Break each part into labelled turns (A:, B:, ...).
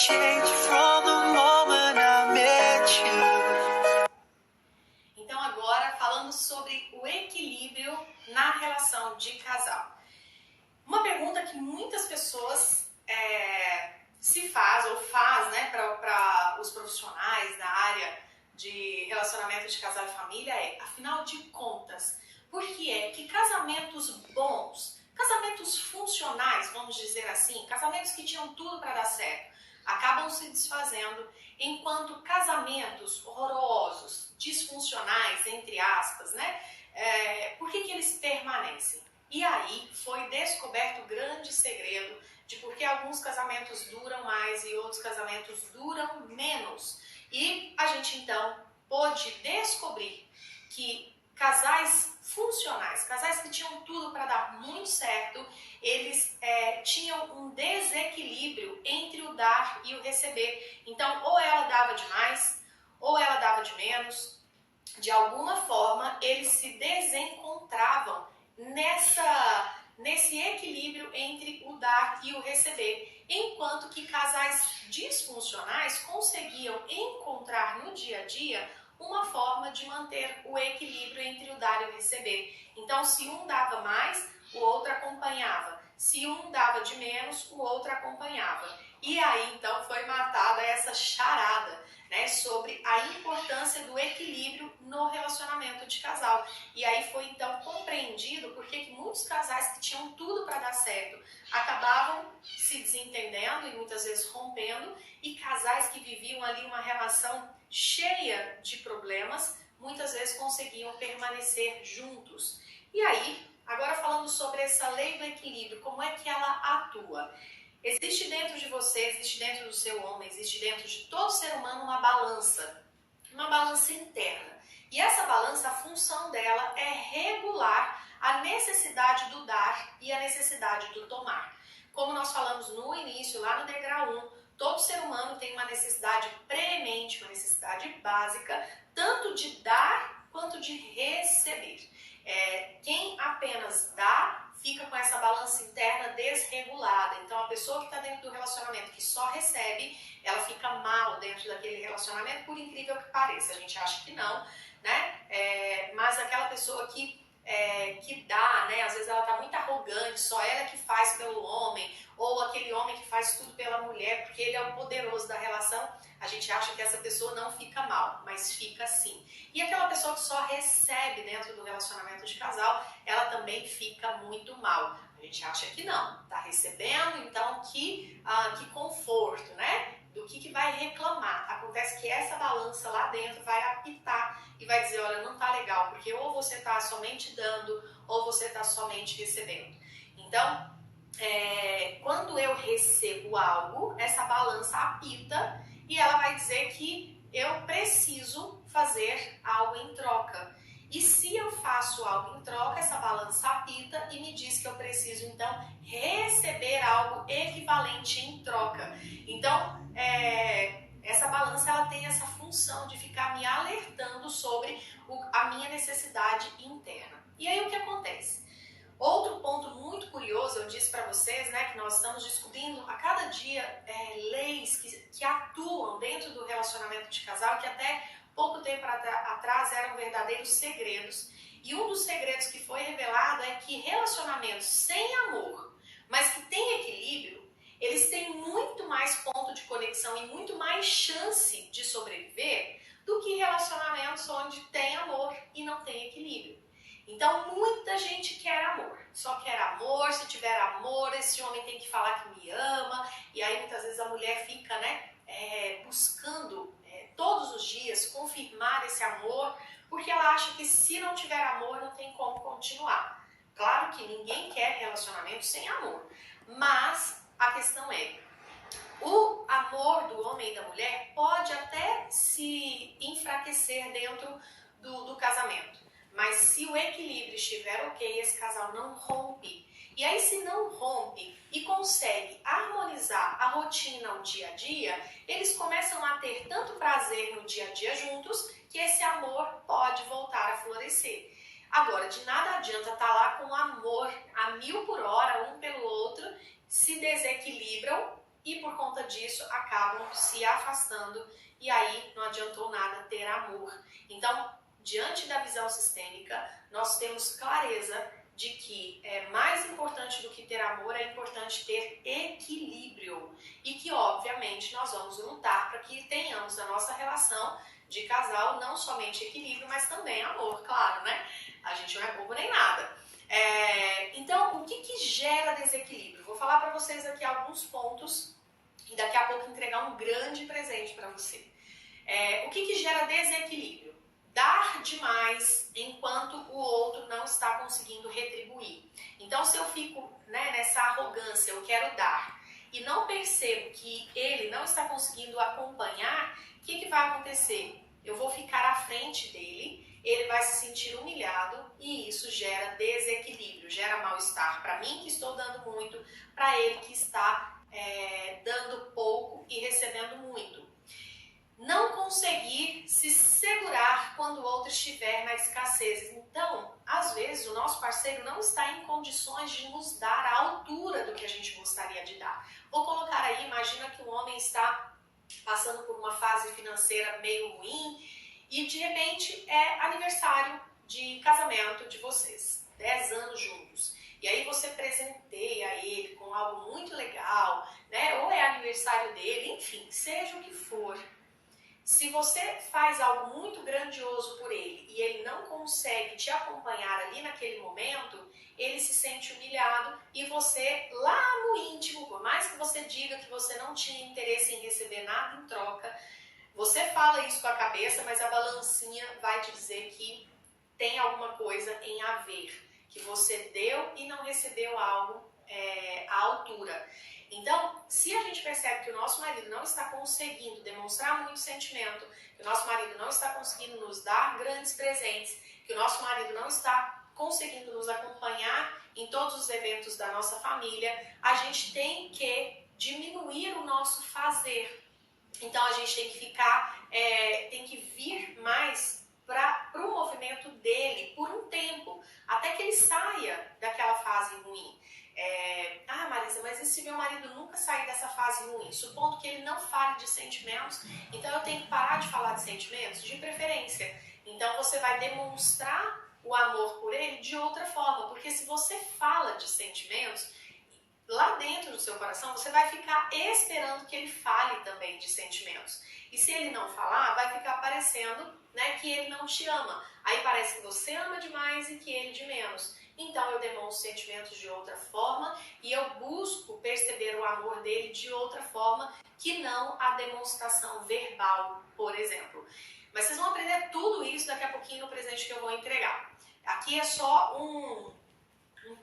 A: changed from the moment I met you.
B: Então agora falando sobre o equilíbrio na relação de casal. Uma pergunta que muitas pessoas se faz ou faz, né, para os profissionais da área de relacionamento de casal e família é, afinal de contas, por que é que casamentos bons, casamentos funcionais, vamos dizer assim, casamentos que tinham tudo para dar certo, acabam se desfazendo, enquanto casamentos horrorosos, disfuncionais, entre aspas, né, por que eles permanecem? E aí foi descoberto o grande segredo de por que alguns casamentos duram mais e outros casamentos duram menos. E a gente então pôde descobrir que casais funcionais, casais que tinham tudo para dar muito certo, eles tinham um desequilíbrio entre o dar e o receber. Então, ou ela dava demais, ou ela dava de menos. De alguma forma, eles se desencontravam nesse equilíbrio entre o dar e o receber, enquanto que casais disfuncionais conseguiam encontrar no dia a dia uma forma de manter o equilíbrio entre o dar e o receber. Então, se um dava mais, o outro acompanhava. Se um dava de menos, o outro acompanhava. E aí, então, foi matada essa charada, né, sobre a importância do equilíbrio no relacionamento de casal. E aí foi então compreendido porque que muitos casais que tinham tudo para dar certo acabavam se desentendendo e muitas vezes rompendo, e casais que viviam ali uma relação cheia de problemas muitas vezes conseguiam permanecer juntos. E aí, agora falando sobre essa lei do equilíbrio, como é que ela atua? Existe dentro de você, existe dentro do seu homem, existe dentro de todo ser humano uma balança interna. E essa balança, a função dela é regular a necessidade do dar e a necessidade do tomar. Como nós falamos no início, lá no degrau 1, todo ser humano tem uma necessidade premente, uma necessidade básica, tanto de dar quanto de receber. Quem apenas dá, fica com essa balança interna desregulada. Então, a pessoa que está dentro do relacionamento, que só recebe, ela fica mal dentro daquele relacionamento, por incrível que pareça. A gente acha que não, né? Mas aquela pessoa que dá, né? Às vezes ela está muito arrogante, só ela que faz pelo homem, ou aquele homem que faz tudo pela mulher, porque ele é o poderoso da relação. A gente acha que essa pessoa não fica mal, mas fica sim. E aquela pessoa que só recebe dentro do relacionamento de casal, ela também fica muito mal. A gente acha que não, tá recebendo, então que conforto, né? Do que vai reclamar. Acontece que essa balança lá dentro vai apitar e vai dizer, olha, não tá legal, porque ou você tá somente dando, ou você tá somente recebendo. Então, quando eu recebo algo, essa balança apita e ela vai dizer que eu preciso fazer algo em troca. E se eu faço algo em troca, essa balança apita e me diz que eu preciso, então, receber algo equivalente em troca. Então, essa balança ela tem essa função de ficar me alertando sobre a minha necessidade interna. E aí o que acontece? Outro ponto muito curioso, eu disse para vocês, né, que nós estamos descobrindo a cada dia leis que atuam dentro do relacionamento de casal, que até pouco tempo atrás eram verdadeiros segredos. E um dos segredos que foi revelado é que relacionamentos sem amor, mas que têm equilíbrio, eles têm muito mais ponto de conexão e muito mais chance de sobreviver do que relacionamentos onde tem amor e não tem equilíbrio. Então, muita gente quer amor, só quer amor, se tiver amor, esse homem tem que falar que me ama, e aí muitas vezes a mulher fica, né, buscando todos os dias confirmar esse amor, porque ela acha que se não tiver amor não tem como continuar. Claro que ninguém quer relacionamento sem amor, mas a questão é, o amor do homem e da mulher pode até se enfraquecer dentro do casamento. Mas se o equilíbrio estiver ok, esse casal não rompe. E aí, se não rompe e consegue harmonizar a rotina, o dia a dia, eles começam a ter tanto prazer no dia a dia juntos, que esse amor pode voltar a florescer. Agora, de nada adianta estar lá com amor a 1000 por hora, um pelo outro, se desequilibram e por conta disso acabam se afastando e aí não adiantou nada ter amor. Então, diante da visão sistêmica, nós temos clareza de que é mais importante do que ter amor, é importante ter equilíbrio e que, obviamente, nós vamos lutar para que tenhamos a nossa relação de casal não somente equilíbrio, mas também amor, claro, né? A gente não é bobo nem nada. Então, o que gera desequilíbrio? Vou falar para vocês aqui alguns pontos e daqui a pouco entregar um grande presente para você. O que gera desequilíbrio? Dar demais enquanto o outro não está conseguindo retribuir. Então, se eu fico nessa arrogância, eu quero dar, e não percebo que ele não está conseguindo acompanhar, o que vai acontecer? Eu vou ficar à frente dele, ele vai se sentir humilhado e isso gera desequilíbrio, gera mal-estar para mim que estou dando muito, para ele que está dando pouco e recebendo muito. Não conseguir se segurar quando o outro estiver na escassez. Então, às vezes, o nosso parceiro não está em condições de nos dar a altura do que a gente gostaria de dar. Vou colocar aí, imagina que um homem está passando por uma fase financeira meio ruim e, de repente, é aniversário de casamento de vocês, 10 anos juntos. E aí você presenteia ele com algo muito legal, né? Ou é aniversário dele, enfim, seja o que for. Se você faz algo muito grandioso por ele e ele não consegue te acompanhar ali naquele momento, ele se sente humilhado e você, lá no íntimo, por mais que você diga que você não tinha interesse em receber nada em troca, você fala isso com a cabeça, mas a balancinha vai te dizer que tem alguma coisa em haver, que você deu e não recebeu algo à altura. Então, se a gente percebe que o nosso marido não está conseguindo demonstrar muito sentimento, que o nosso marido não está conseguindo nos dar grandes presentes, que o nosso marido não está conseguindo nos acompanhar em todos os eventos da nossa família, a gente tem que diminuir o nosso fazer. Então, a gente tem que tem que vir mais para o movimento dele por um tempo, até que ele saia daquela fase ruim. Marisa, mas e se meu marido nunca sair dessa fase ruim? Supondo que ele não fale de sentimentos, então eu tenho que parar de falar de sentimentos? De preferência. Então você vai demonstrar o amor por ele de outra forma, porque se você fala de sentimentos, lá dentro do seu coração, você vai ficar esperando que ele fale também de sentimentos. E se ele não falar, vai ficar parecendo que ele não te ama. Aí parece que você ama demais e que ele de menos. Então eu demonstro sentimentos de outra forma e eu busco perceber o amor dele de outra forma que não a demonstração verbal, por exemplo. Mas vocês vão aprender tudo isso daqui a pouquinho no presente que eu vou entregar. Aqui é só um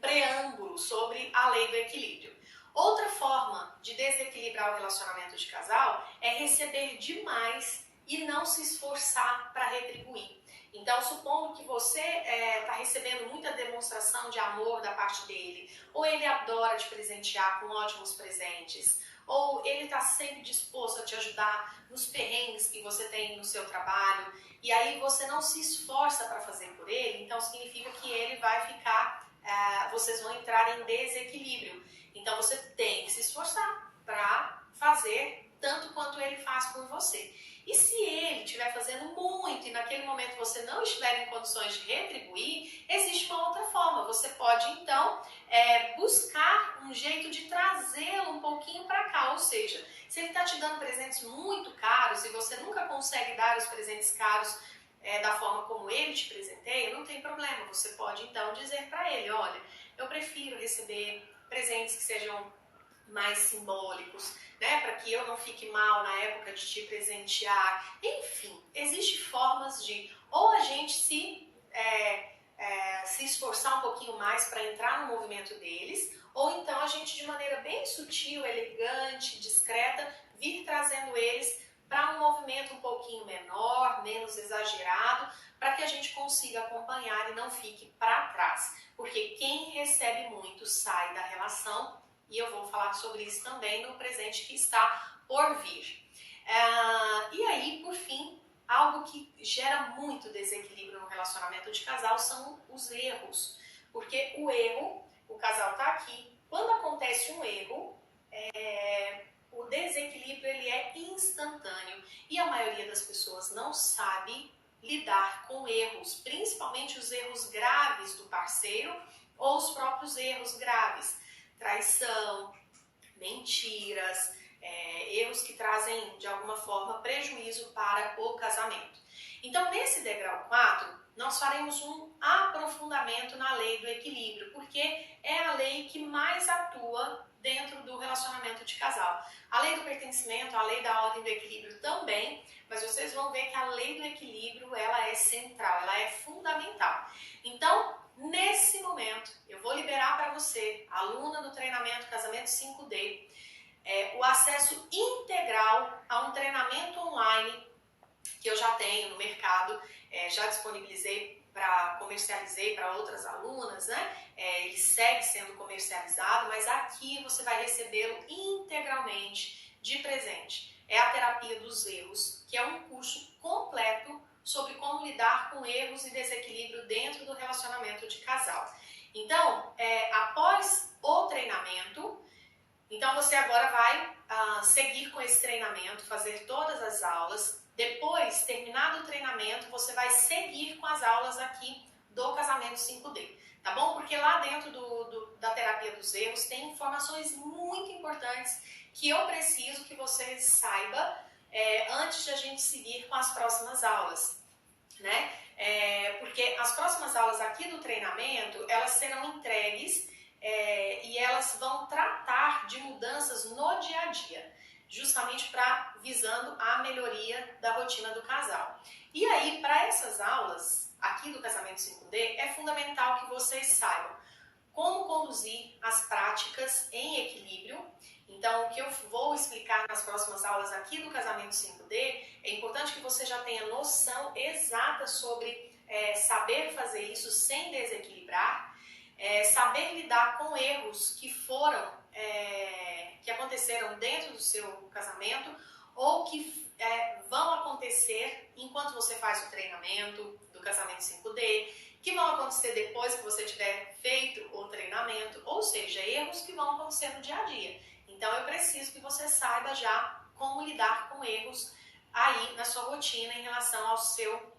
B: preâmbulo sobre a lei do equilíbrio. Outra forma de desequilibrar o relacionamento de casal é receber demais e não se esforçar para retribuir. Então, supondo que você está recebendo muita demonstração de amor da parte dele, ou ele adora te presentear com ótimos presentes, ou ele está sempre disposto a te ajudar nos perrengues que você tem no seu trabalho, e aí você não se esforça para fazer por ele, então significa que ele vai ficar, vocês vão entrar em desequilíbrio. Então, você tem que se esforçar para fazer tanto quanto ele faz por você. E se ele estiver fazendo muito e naquele momento você não estiver em condições de retribuir, existe uma outra forma. Você pode, então, buscar um jeito de trazê-lo um pouquinho para cá. Ou seja, se ele está te dando presentes muito caros e você nunca consegue dar os presentes caros da forma como ele te presenteia, não tem problema. Você pode, então, dizer para ele, olha, eu prefiro receber presentes que sejam mais simbólicos, para que eu não fique mal na época de te presentear. Enfim, existem formas de ou a gente se esforçar um pouquinho mais para entrar no movimento deles, ou então a gente de maneira bem sutil, elegante, discreta, vir trazendo eles para um movimento um pouquinho menor, menos exagerado, para que a gente consiga acompanhar e não fique para trás. Porque quem recebe muito sai da relação, e eu vou falar sobre isso também no presente que está por vir. E aí, por fim, algo que gera muito desequilíbrio no relacionamento de casal são os erros. Porque o casal está aqui, quando acontece um erro, desequilíbrio ele é instantâneo e a maioria das pessoas não sabe lidar com erros, principalmente os erros graves do parceiro ou os próprios erros graves, traição, mentiras, erros que trazem de alguma forma prejuízo para o casamento. Então, nesse degrau 4, nós faremos um aprofundamento na lei do equilíbrio, porque é a lei que mais atua dentro do relacionamento de casal. A lei do pertencimento, a lei da ordem do equilíbrio também, mas vocês vão ver que a lei do equilíbrio ela é central, ela é fundamental. Então, nesse momento, eu vou liberar para você, aluna do treinamento Casamento 5D, o acesso integral a um treinamento online que eu já tenho no mercado, já disponibilizei comercializei para outras alunas, né? Ele segue sendo comercializado, mas aqui você vai recebê-lo integralmente de presente. É a terapia dos erros, que é um curso completo sobre como lidar com erros e desequilíbrio dentro do relacionamento de casal. Então, após o treinamento, então você agora vai seguir com esse treinamento, fazer todas as aulas. Depois, terminado o treinamento, você vai seguir com as aulas aqui do Casamento 5D, tá bom? Porque lá dentro da terapia dos erros tem informações muito importantes que eu preciso que você saiba antes de a gente seguir com as próximas aulas, né? Porque as próximas aulas aqui do treinamento, elas serão entregues e elas vão tratar de mudanças no dia a dia, justamente visando a melhoria da rotina do casal. E aí, para essas aulas aqui do Casamento 5D, é fundamental que vocês saibam como conduzir as práticas em equilíbrio. Então, o que eu vou explicar nas próximas aulas aqui do Casamento 5D, é importante que você já tenha noção exata sobre saber fazer isso sem desequilibrar, saber lidar com erros que aconteceram dentro do seu casamento ou que vão acontecer enquanto você faz o treinamento do Casamento 5D, que vão acontecer depois que você tiver feito o treinamento, ou seja, erros que vão acontecer no dia a dia. Então, eu preciso que você saiba já como lidar com erros aí na sua rotina em relação ao seu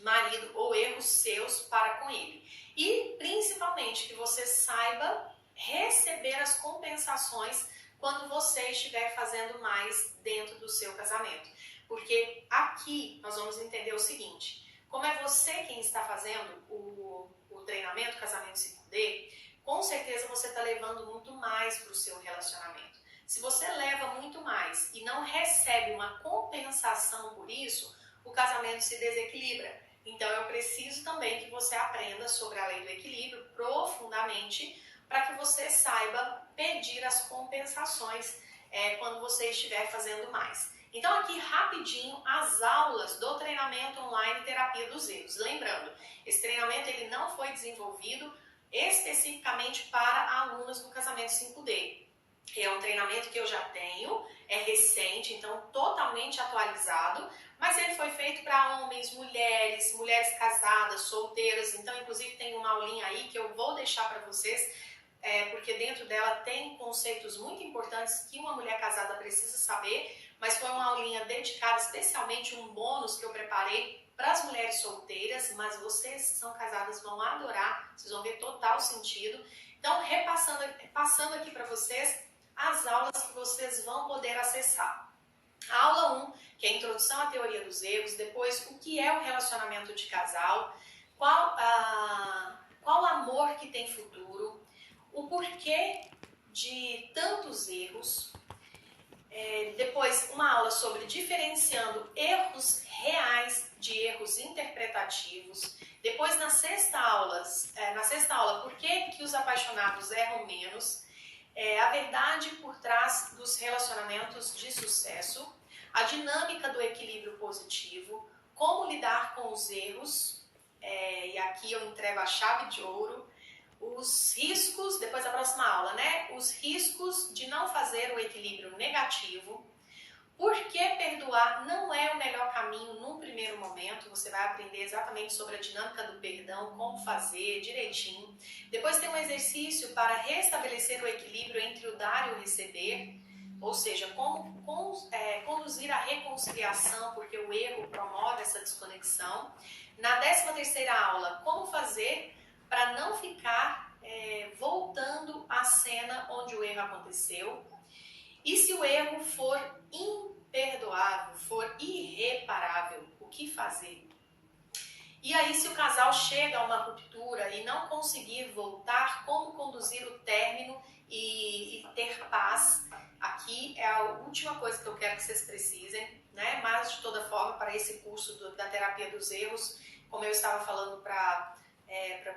B: marido ou erros seus para com ele. E, principalmente, que você saiba receber as compensações quando você estiver fazendo mais dentro do seu casamento. Porque aqui nós vamos entender o seguinte: como é você quem está fazendo o treinamento Casamento 5D, com certeza você está levando muito mais para o seu relacionamento. Se você leva muito mais e não recebe uma compensação por isso, o casamento se desequilibra. Então eu preciso também que você aprenda sobre a lei do equilíbrio profundamente, para que você saiba pedir as compensações quando você estiver fazendo mais. Então aqui rapidinho as aulas do treinamento online Terapia dos Erros. Lembrando, esse treinamento ele não foi desenvolvido especificamente para alunas do Casamento 5D. É um treinamento que eu já tenho, é recente, então totalmente atualizado, mas ele foi feito para homens, mulheres casadas, solteiras. Então inclusive tem uma aulinha aí que eu vou deixar para vocês, porque dentro dela tem conceitos muito importantes que uma mulher casada precisa saber, mas foi uma aulinha dedicada especialmente, um bônus que eu preparei para as mulheres solteiras, mas vocês que são casadas vão adorar, vocês vão ver total sentido. Então, passando aqui para vocês as aulas que vocês vão poder acessar. A aula 1, que é a introdução à teoria dos erros, depois o que é o relacionamento de casal, qual amor que tem futuro, o porquê de tantos erros, depois uma aula sobre diferenciando erros reais de erros interpretativos, depois na sexta aula, por que os apaixonados erram menos, a verdade por trás dos relacionamentos de sucesso, a dinâmica do equilíbrio positivo, como lidar com os erros, e aqui eu entrego a chave de ouro, os riscos, depois da próxima aula, né? Os riscos de não fazer o equilíbrio negativo, por que perdoar não é o melhor caminho num primeiro momento, você vai aprender exatamente sobre a dinâmica do perdão, como fazer direitinho. Depois tem um exercício para restabelecer o equilíbrio entre o dar e o receber, ou seja, como conduzir a reconciliação, porque o erro promove essa desconexão. Na 13ª aula, como fazer para não ficar voltando à cena onde o erro aconteceu. E se o erro for imperdoável, for irreparável, o que fazer? E aí, se o casal chega a uma ruptura e não conseguir voltar, como conduzir o término e ter paz? Aqui é a última coisa que eu quero que vocês precisem, né? Mas, de toda forma, para esse curso da terapia dos erros, como eu estava falando para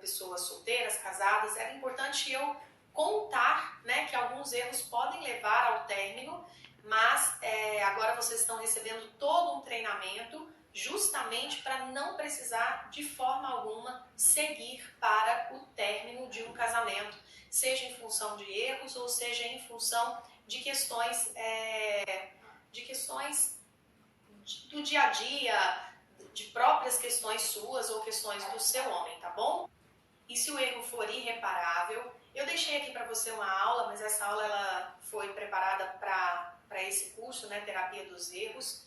B: pessoas solteiras, casadas, era importante eu contar, né, que alguns erros podem levar ao término, mas agora vocês estão recebendo todo um treinamento justamente para não precisar de forma alguma seguir para o término de um casamento, seja em função de erros ou seja em função de questões do dia a dia, de próprias questões suas ou questões do seu homem, tá bom? E se o erro for irreparável, eu deixei aqui para você uma aula, mas essa aula ela foi preparada para esse curso, né, Terapia dos Erros.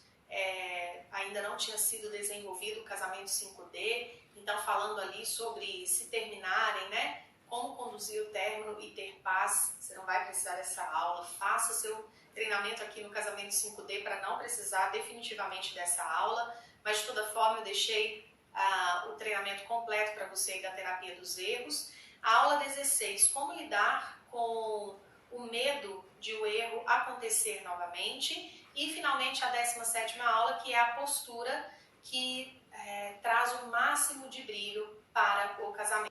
B: Ainda não tinha sido desenvolvido o casamento 5D, então falando ali sobre se terminarem, né, como conduzir o término e ter paz. Você não vai precisar dessa aula, faça seu treinamento aqui no casamento 5D para não precisar definitivamente dessa aula, mas de toda forma eu deixei o treinamento completo para você da terapia dos erros. A aula 16, como lidar com o medo de o erro acontecer novamente. E finalmente a 17ª aula, que é a postura que traz o máximo de brilho para o casamento.